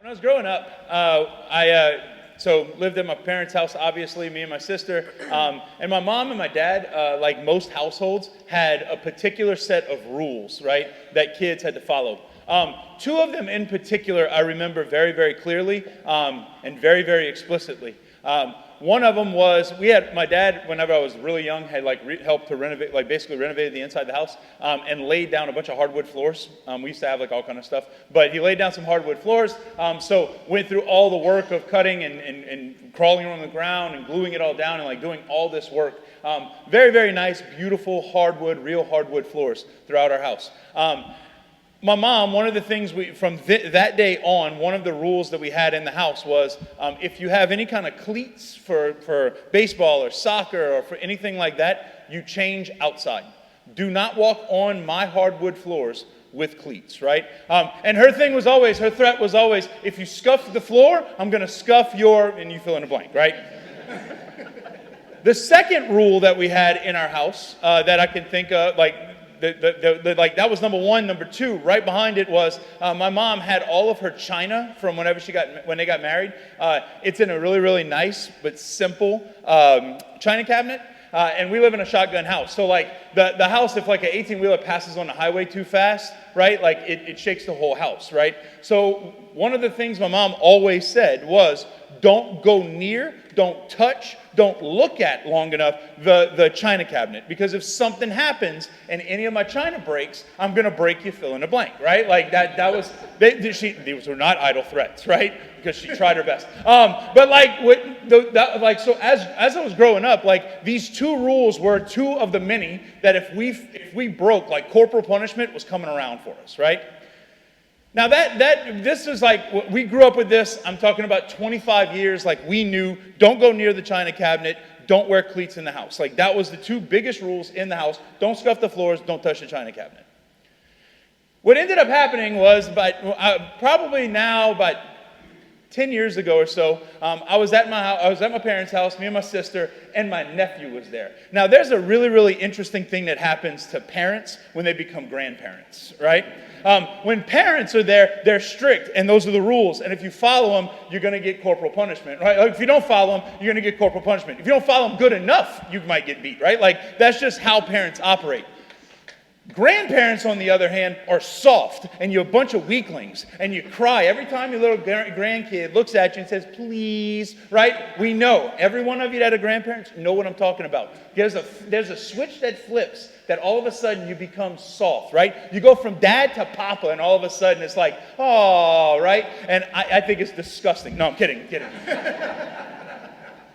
When I was growing up, I lived at my parents' house, obviously, me and my sister. And my mom and my dad, like most households, had a particular set of rules, right, that kids had to follow. Two of them in particular I remember very, very clearly and very, very explicitly. One of them was, my dad, whenever I was really young, had helped to renovate, basically renovated the inside of the house and laid down a bunch of hardwood floors. We used to have all kind of stuff, but he laid down some hardwood floors. So went through all the work of cutting and crawling on the ground and gluing it all down and doing all this work. Very, very nice, beautiful real hardwood floors throughout our house. My mom, one of the things that day on, one of the rules that we had in the house was if you have any kind of cleats for baseball or soccer or for anything like that, you change outside. Do not walk on my hardwood floors with cleats, right? And her threat was always, if you scuff the floor, I'm going to scuff and you fill in a blank, right? The second rule that we had in our house that I can think of, that was number one. Number two, right behind it was my mom had all of her china from when they got married. It's in a really, really nice but simple china cabinet. And we live in a shotgun house. So the house, if an 18-wheeler passes on the highway too fast, right, it shakes the whole house, right? So one of the things my mom always said was, don't go near, don't touch, don't look at long enough the china cabinet. Because if something happens and any of my china breaks, I'm going to break you fill in the blank, right? These were not idle threats, right? Because she tried her best. So as I was growing up, these two rules were two of the many that if we broke, corporal punishment was coming around for us, right? Now this is we grew up with this. I'm talking about 25 years. We knew, don't go near the china cabinet. Don't wear cleats in the house. That was the two biggest rules in the house. Don't scuff the floors. Don't touch the china cabinet. What ended up happening was, probably now about 10 years ago or so, I was at my parents' house, me and my sister, and my nephew was there. Now, there's a really, really interesting thing that happens to parents when they become grandparents, right? When parents are there, they're strict, and those are the rules. And if you follow them, you're going to get corporal punishment, right? If you don't follow them, you're going to get corporal punishment. If you don't follow them good enough, you might get beat, right? That's just how parents operate. Grandparents, on the other hand, are soft, and you're a bunch of weaklings, and you cry every time your little grandkid looks at you and says, please, right? We know. Every one of you that are grandparents know what I'm talking about. There's a switch that flips that all of a sudden you become soft, right? You go from dad to papa, and all of a sudden it's oh, right? And I think it's disgusting. No, I'm kidding.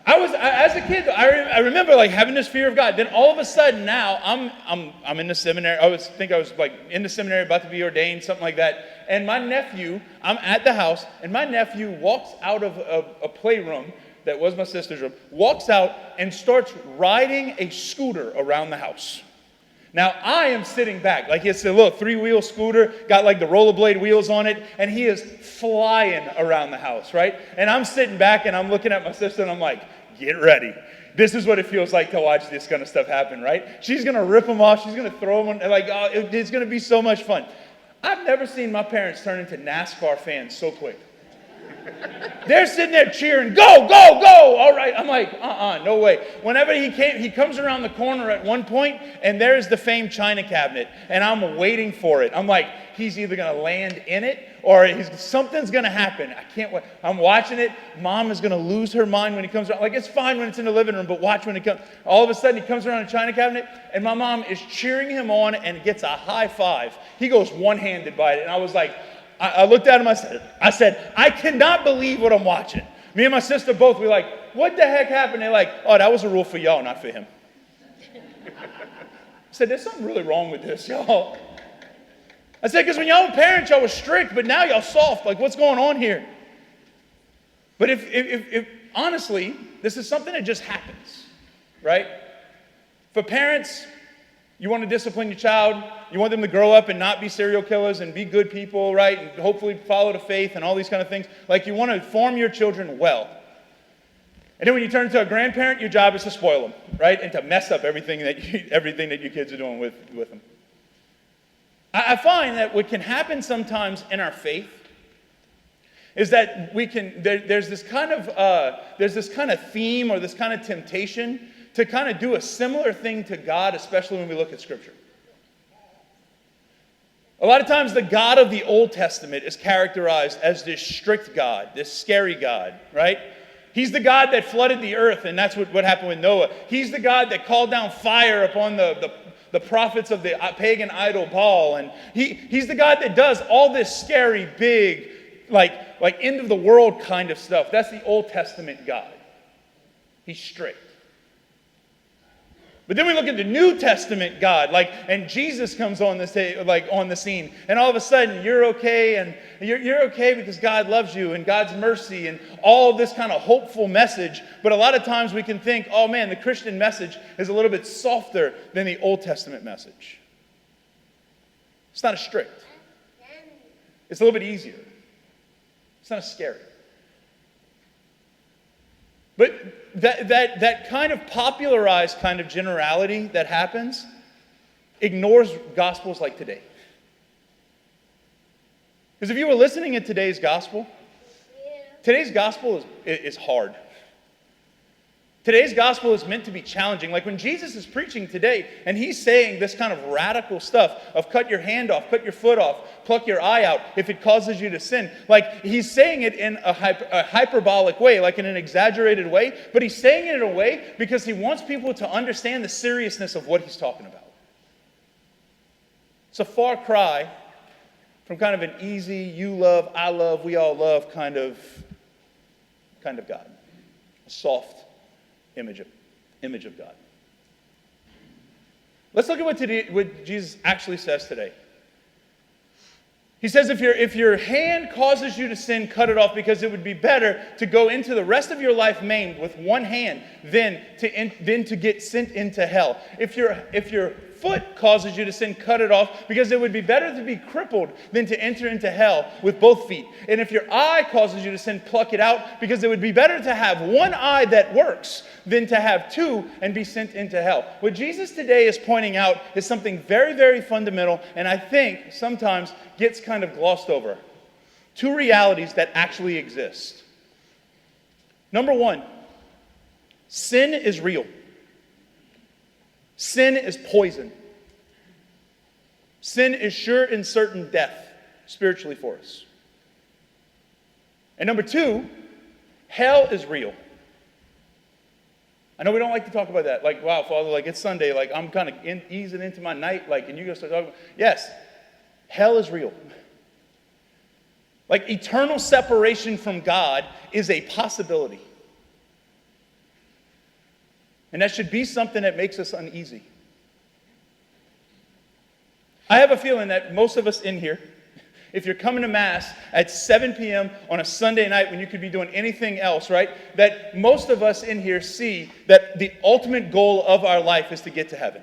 As a kid, I remember having this fear of God. Then all of a sudden now I'm in the seminary. I was in the seminary, about to be ordained, something like that. And I'm at the house, and my nephew walks out of a playroom that was my sister's room, walks out and starts riding a scooter around the house. Now, I am sitting back, it's a little 3-wheel scooter, got the rollerblade wheels on it, and he is flying around the house, right? And I'm sitting back, and I'm looking at my sister, and I'm like, get ready. This is what it feels like to watch this kind of stuff happen, right? She's going to rip them off. She's going to throw them on, it's going to be so much fun. I've never seen my parents turn into NASCAR fans so quick. They're sitting there cheering, go, go, go. All right. I'm like, no way. Whenever he comes around the corner at one point, and there's the famed china cabinet, and I'm waiting for it. I'm like, he's either going to land in it or something's going to happen. I can't wait. I'm watching it. Mom is going to lose her mind when he comes around. It's fine when it's in the living room, but watch when it comes. All of a sudden, he comes around the china cabinet, and my mom is cheering him on and gets a high five. He goes one-handed by it, and I was like, I looked at him, I said, I cannot believe what I'm watching. Me and my sister both, we're like, what the heck happened? They're like, oh, that was a rule for y'all, not for him. I said, there's something really wrong with this, y'all. I said, because when y'all were parents, y'all were strict, but now y'all soft. What's going on here? But if honestly, this is something that just happens, right? For parents, you want to discipline your child. You want them to grow up and not be serial killers and be good people, right? And hopefully follow the faith and all these kind of things. You want to form your children well. And then when you turn into a grandparent, your job is to spoil them, right? And to mess up everything that your kids are doing with them. I find that what can happen sometimes in our faith is that there's this kind of theme or this kind of temptation to kind of do a similar thing to God, especially when we look at Scripture. A lot of times the God of the Old Testament is characterized as this strict God, this scary God, right? He's the God that flooded the earth, and that's what happened with Noah. He's the God that called down fire upon the prophets of the pagan idol Baal. And he's the God that does all this scary, big, like end of the world kind of stuff. That's the Old Testament God. He's strict. But then we look at the New Testament God, and Jesus comes on the scene, and all of a sudden you're okay, and you're okay because God loves you and God's mercy and all this kind of hopeful message. But a lot of times we can think, oh man, the Christian message is a little bit softer than the Old Testament message. It's not as strict. It's a little bit easier. It's not as scary. But that kind of popularized kind of generality that happens ignores gospels like today. Because if you were listening to today's gospel is hard. Today's gospel is meant to be challenging. Like when Jesus is preaching today and he's saying this kind of radical stuff of cut your hand off, cut your foot off, pluck your eye out if it causes you to sin. Like he's saying it in a hyperbolic way, like in an exaggerated way, but he's saying it in a way because he wants people to understand the seriousness of what he's talking about. It's a far cry from kind of an easy, you love, I love, we all love kind of God. A soft image of God. Let's look at what Jesus actually says today. He says if your hand causes you to sin, cut it off, because it would be better to go into the rest of your life maimed with one hand than to get sent into hell. If your foot causes you to sin, cut it off, because it would be better to be crippled than to enter into hell with both feet. And if your eye causes you to sin, pluck it out, because it would be better to have one eye that works than to have two and be sent into hell. What Jesus today is pointing out is something very, very fundamental, and I think sometimes gets kind of glossed over. Two realities that actually exist. Number one, sin is real. Sin is poison. Sin is sure and certain death, spiritually for us. And number two, hell is real. I know we don't like to talk about that. Like, wow, Father, like it's Sunday, like I'm kind of easing into my night, like, and you're going to start talking about, yes, hell is real. Like eternal separation from God is a possibility. And that should be something that makes us uneasy. I have a feeling that most of us in here, if you're coming to Mass at 7 p.m. on a Sunday night when you could be doing anything else, right? That most of us in here see that the ultimate goal of our life is to get to heaven.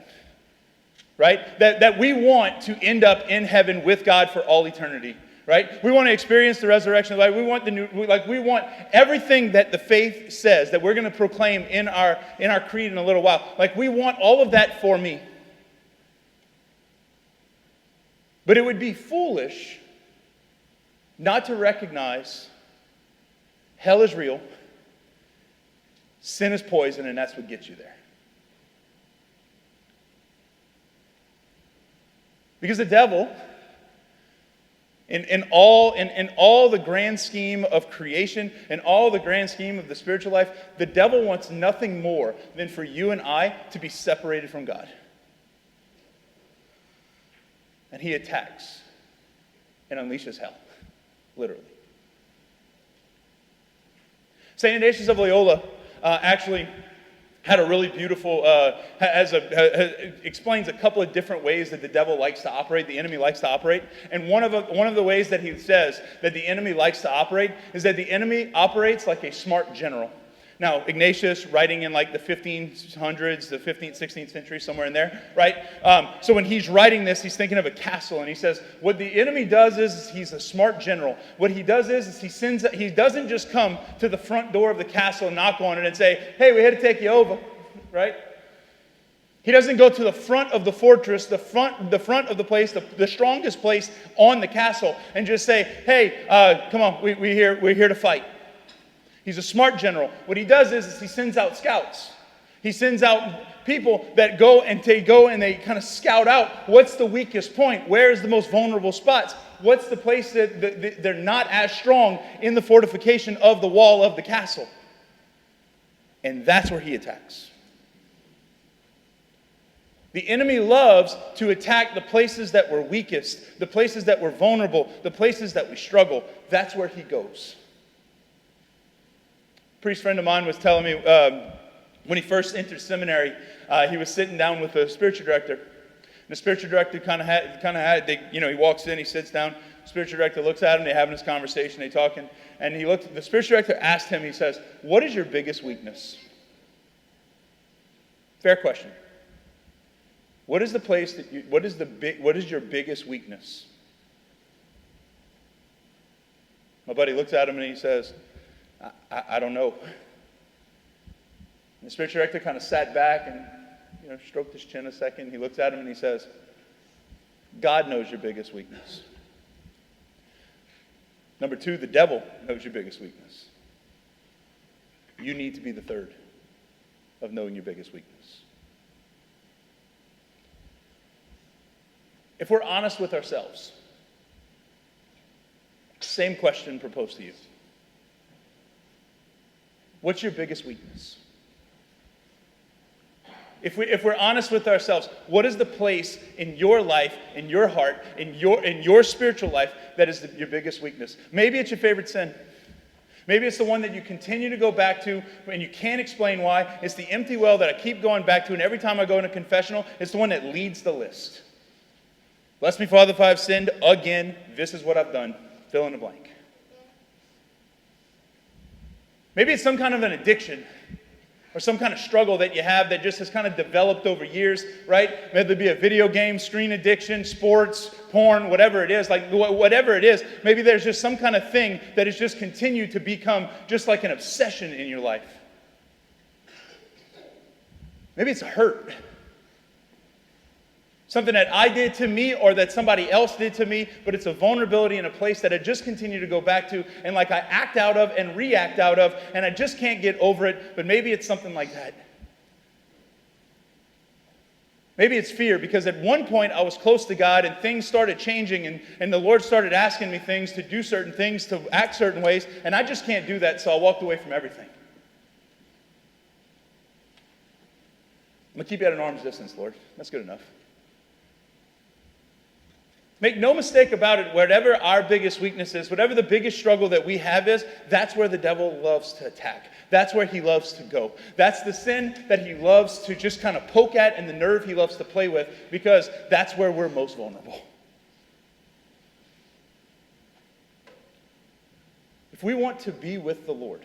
Right? That we want to end up in heaven with God for all eternity. Right? We want to experience the resurrection of life. We want everything that the faith says that we're going to proclaim in our creed in a little while. Like we want all of that for me. But it would be foolish not to recognize hell is real, sin is poison, and that's what gets you there. Because the devil, in all the grand scheme of creation, in all the grand scheme of the spiritual life, the devil wants nothing more than for you and I to be separated from God. And he attacks and unleashes hell, literally. St. Ignatius of Loyola actually had a really beautiful, explains a couple of different ways that the devil likes to operate, the enemy likes to operate. And one of the ways that he says that the enemy likes to operate is that the enemy operates like a smart general. Now, Ignatius, writing in like the 1500s, the 15th, 16th century, somewhere in there, right? So when he's writing this, he's thinking of a castle, and he says, what the enemy does is he's a smart general. What he does is he doesn't just come to the front door of the castle, knock on it, and say, hey, we had to take you over, right? He doesn't go to the front of the fortress, the front of the place, the strongest place on the castle, and just say, "Hey, come on, we're here to fight." He's a smart general. What he does is he sends out scouts. He sends out people that go and they kind of scout out what's the weakest point, where is the most vulnerable spots, what's the place that they're not as strong in the fortification of the wall of the castle. And that's where he attacks. The enemy loves to attack the places that we're weakest, the places that we're vulnerable, the places that we struggle. That's where he goes. A priest friend of mine was telling me when he first entered seminary, he was sitting down with the spiritual director. And the spiritual director he walks in, he sits down. The spiritual director looks at him, they're having this conversation, they're talking. And the spiritual director asked him, he says, "What is your biggest weakness?" Fair question. What is the place what is your biggest weakness? My buddy looks at him and he says, I don't know. And the spiritual director kind of sat back and stroked his chin a second. He looks at him and he says, "God knows your biggest weakness. Number 2, the devil knows your biggest weakness. You need to be the third of knowing your biggest weakness." If we're honest with ourselves, same question proposed to you. What's your biggest weakness? If we're honest with ourselves, what is the place in your life, in your heart, in your spiritual life that is your biggest weakness? Maybe it's your favorite sin. Maybe it's the one that you continue to go back to and you can't explain why. It's the empty well that I keep going back to, and every time I go into confessional, it's the one that leads the list. Bless me, Father, if I have sinned again. This is what I've done. Fill in the blank. Maybe it's some kind of an addiction or some kind of struggle that you have that just has kind of developed over years, right? Maybe it be a video game, screen addiction, sports, porn, whatever it is. Like whatever it is, maybe there's just some kind of thing that has just continued to become just like an obsession in your life. Maybe it's a hurt. Something that I did to me or that somebody else did to me, but it's a vulnerability in a place that I just continue to go back to and like I act out of and react out of, and I just can't get over it, but maybe it's something like that. Maybe it's fear, because at one point I was close to God and things started changing and the Lord started asking me things, to do certain things, to act certain ways, and I just can't do that, so I walked away from everything. I'm going to keep you at an arm's distance, Lord. That's good enough. Make no mistake about it, whatever our biggest weakness is, whatever the biggest struggle that we have is, that's where the devil loves to attack. That's where he loves to go. That's the sin that he loves to just kind of poke at and the nerve he loves to play with, because that's where we're most vulnerable. If we want to be with the Lord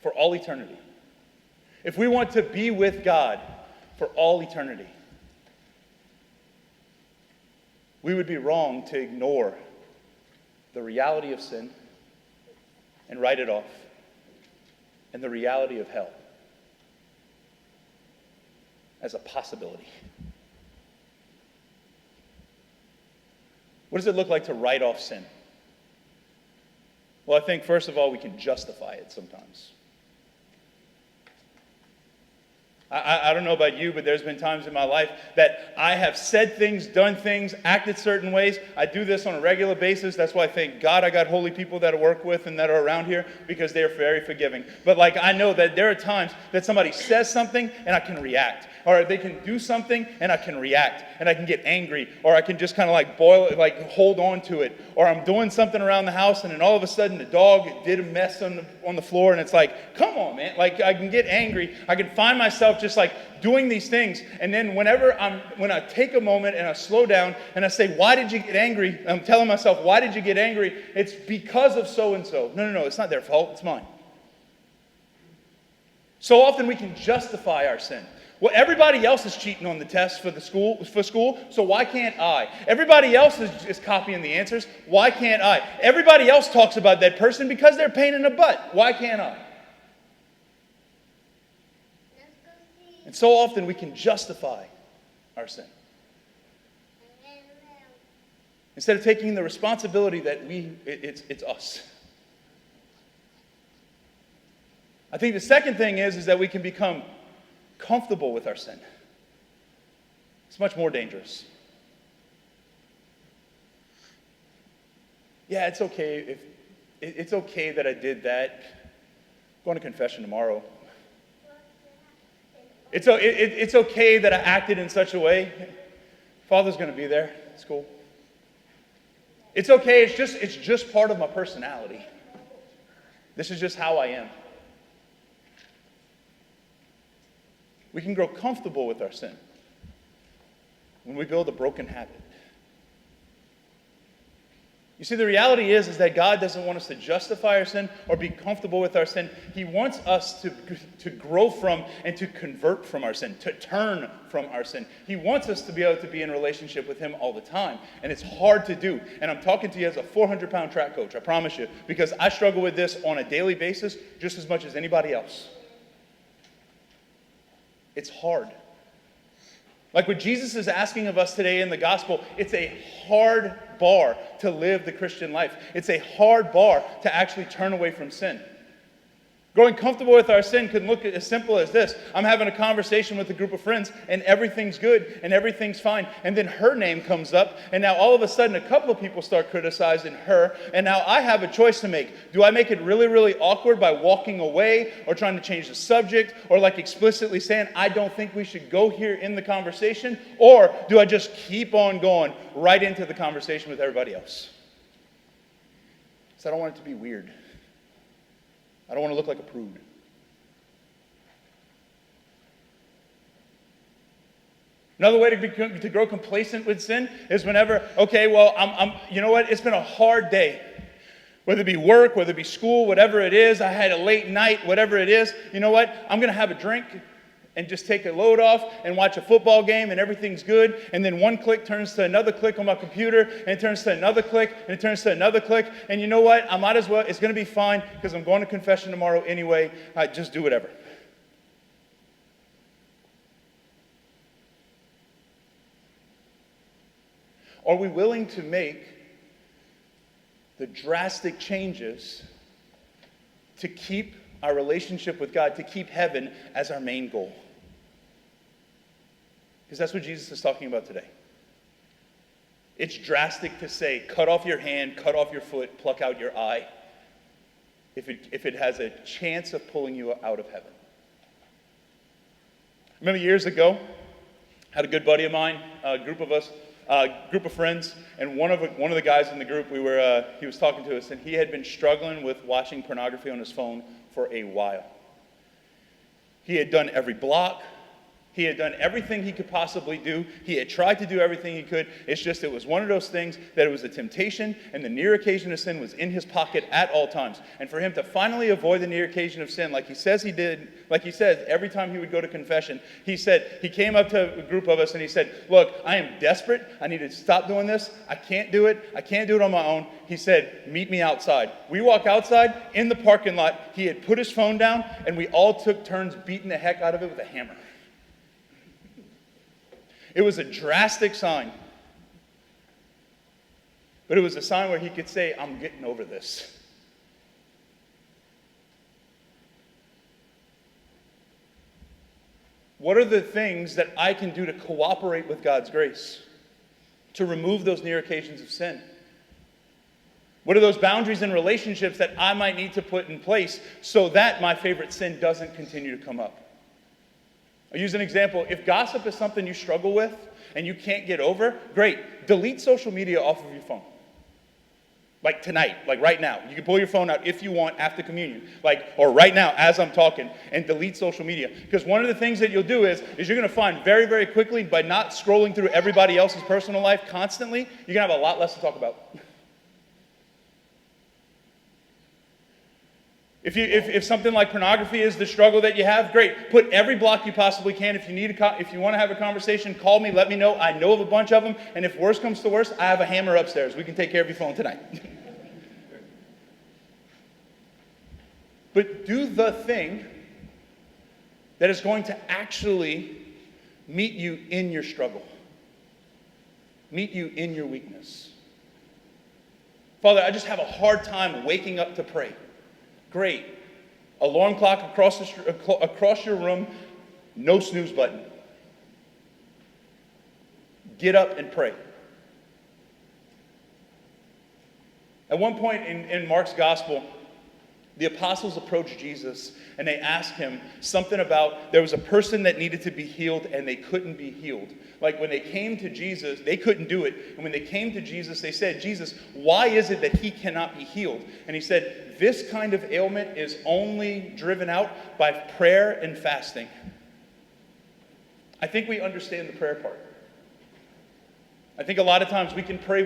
for all eternity, if we want to be with God for all eternity, we would be wrong to ignore the reality of sin and write it off, and the reality of hell as a possibility. What does it look like to write off sin? Well, I think first of all, we can justify it sometimes. I don't know about you, but there's been times in my life that I have said things, done things, acted certain ways. I do this on a regular basis. That's why I thank God I got holy people that I work with and that are around here, because they're very forgiving. But I know that there are times that somebody says something and I can react. Or they can do something and I can react. And I can get angry. Or I can just kind of hold on to it. Or I'm doing something around the house and then all of a sudden the dog did a mess on the floor, and it's like, come on, man. I can get angry. I can find myself just doing these things, and then when I take a moment and I slow down and I say, why did you get angry? I'm telling myself, why did you get angry? It's because of so and so. No, it's not their fault, it's mine. So often we can justify our sin. Well, everybody else is cheating on the test for school, so why can't I? Everybody else is copying the answers. Why can't I? Everybody else talks about that person because they're a pain in the butt. Why can't I? And so often we can justify our sin, instead of taking the responsibility that it's us. I think the second thing is that we can become comfortable with our sin. It's much more dangerous. Yeah, it's okay it's okay that I did that. I'm going to confession tomorrow. It's okay that I acted in such a way. Father's going to be there. It's cool. It's okay. It's just part of my personality. This is just how I am. We can grow comfortable with our sin when we build a broken habit. You see, the reality is that God doesn't want us to justify our sin or be comfortable with our sin. He wants us to grow from and to convert from our sin, to turn from our sin. He wants us to be able to be in relationship with Him all the time. And it's hard to do. And I'm talking to you as a 400-pound track coach, I promise you, because I struggle with this on a daily basis just as much as anybody else. It's hard. Like what Jesus is asking of us today in the gospel, it's a hard bar to live the Christian life. It's a hard bar to actually turn away from sin. Growing comfortable with our sin can look as simple as this. I'm having a conversation with a group of friends, and everything's good, and everything's fine. And then her name comes up, and now all of a sudden a couple of people start criticizing her, and now I have a choice to make. Do I make it really, really awkward by walking away, or trying to change the subject, or like explicitly saying, I don't think we should go here in the conversation, or do I just keep on going right into the conversation with everybody else? Because I don't want it to be weird. I don't want to look like a prude. Another way to grow complacent with sin is whenever, okay, well, you know what? It's been a hard day. Whether it be work, whether it be school, whatever it is, I had a late night, whatever it is. You know what? I'm going to have a drink and just take a load off and watch a football game and everything's good. And then one click turns to another click on my computer, and it turns to another click, and it turns to another click. And you know what? I might as well, it's going to be fine because I'm going to confession tomorrow anyway. Just do whatever. Are we willing to make the drastic changes to keep our relationship with God, to keep heaven as our main goal? Because that's what Jesus is talking about today. It's drastic to say, cut off your hand, cut off your foot, pluck out your eye, if it has a chance of pulling you out of heaven. I remember years ago, I had a good buddy of mine, a group of friends, and one of the guys in the group, he was talking to us, and he had been struggling with watching pornography on his phone for a while. He had done every block. He had done everything he could possibly do. He had tried to do everything he could. It's just it was one of those things that it was a temptation, and the near occasion of sin was in his pocket at all times. And for him to finally avoid the near occasion of sin, like he says he did, like he says every time he would go to confession, he came up to a group of us and he said, look, I am desperate. I need to stop doing this. I can't do it. I can't do it on my own. He said, meet me outside. We walk outside in the parking lot. He had put his phone down, and we all took turns beating the heck out of it with a hammer. It was a drastic sign. But it was a sign where he could say, I'm getting over this. What are the things that I can do to cooperate with God's grace? To remove those near occasions of sin? What are those boundaries in relationships that I might need to put in place so that my favorite sin doesn't continue to come up? I'll use an example. If gossip is something you struggle with and you can't get over, great. Delete social media off of your phone. Like tonight, like right now. You can pull your phone out if you want after communion. Or right now as I'm talking, and delete social media. Because one of the things that you'll do is you're going to find very, very quickly, by not scrolling through everybody else's personal life constantly, you're going to have a lot less to talk about. If something like pornography is the struggle that you have, great. Put every block you possibly can. If you want to have a conversation, call me, let me know. I know of a bunch of them, and if worse comes to worse, I have a hammer upstairs. We can take care of your phone tonight. But do the thing that is going to actually meet you in your struggle, meet you in your weakness. Father, I just have a hard time waking up to pray. Great. Alarm clock across your room, no snooze button. Get up and pray. At one point in Mark's gospel, the apostles approached Jesus and they asked him something about there was a person that needed to be healed and they couldn't be healed. Like when they came to Jesus, they couldn't do it. And when they came to Jesus, they said, Jesus, why is it that he cannot be healed? And he said, this kind of ailment is only driven out by prayer and fasting. I think we understand the prayer part. I think a lot of times we can pray.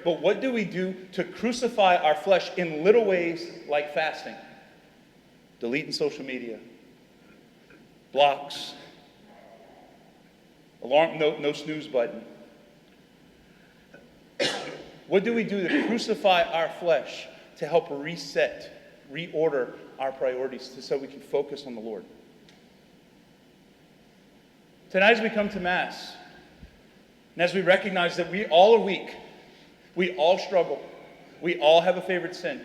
But what do we do to crucify our flesh in little ways like fasting? Deleting social media, blocks, alarm, no snooze button. What do we do to crucify our flesh to help reorder our priorities so we can focus on the Lord? Tonight as we come to Mass, and as we recognize that we all are weak, we all struggle, we all have a favorite sin,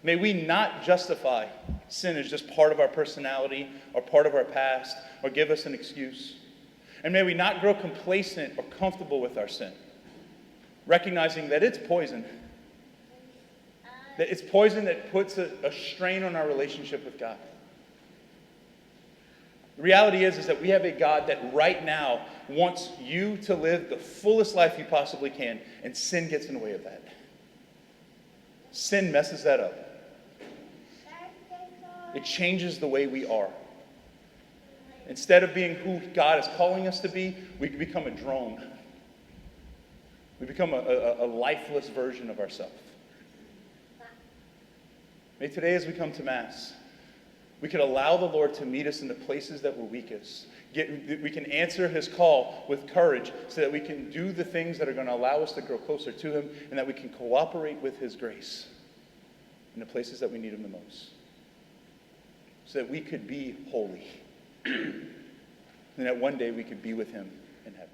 may we not justify sin as just part of our personality or part of our past or give us an excuse. And may we not grow complacent or comfortable with our sin, recognizing that it's poison. That it's poison that puts a strain on our relationship with God. The reality is that we have a God that right now wants you to live the fullest life you possibly can, and sin gets in the way of that. Sin messes that up. It changes the way we are. Instead of being who God is calling us to be, we become a drone. We become a lifeless version of ourselves. May today as we come to Mass, we could allow the Lord to meet us in the places that we're weakest. We can answer his call with courage so that we can do the things that are going to allow us to grow closer to him, and that we can cooperate with his grace in the places that we need him the most. So that we could be holy. And that one day we could be with him in heaven.